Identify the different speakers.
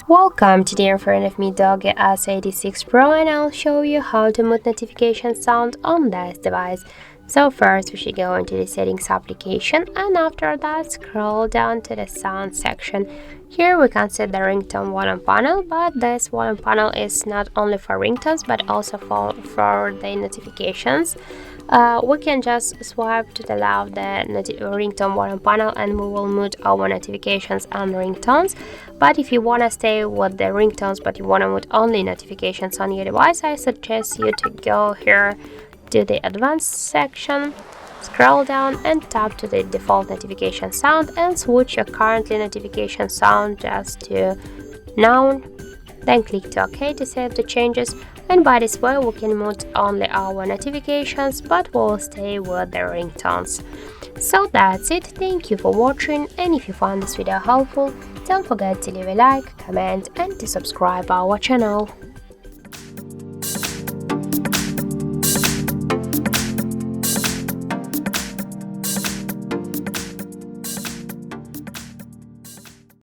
Speaker 1: Welcome, today in front of me DOOGEE S86 Pro, and I'll show you how to mute notification sound on this device. So first we should go into the settings application, and after that scroll down to the sound section. Here we can set the ringtone volume panel, but this volume panel is not only for ringtones but also for the notifications. We can just swipe to the left the ringtone volume panel and we will mute our notifications and ringtones. But if you want to stay with the ringtones but you want to mute only notifications on your device, I suggest you to go here to the advanced section, scroll down and tap to the default notification sound and switch your currently notification sound just to none. Then click to OK to save the changes, and by this way we can mute only our notifications but we'll stay with the ringtones. So that's it, thank you for watching, and if you found this video helpful, don't forget to leave a like, comment and to subscribe our channel.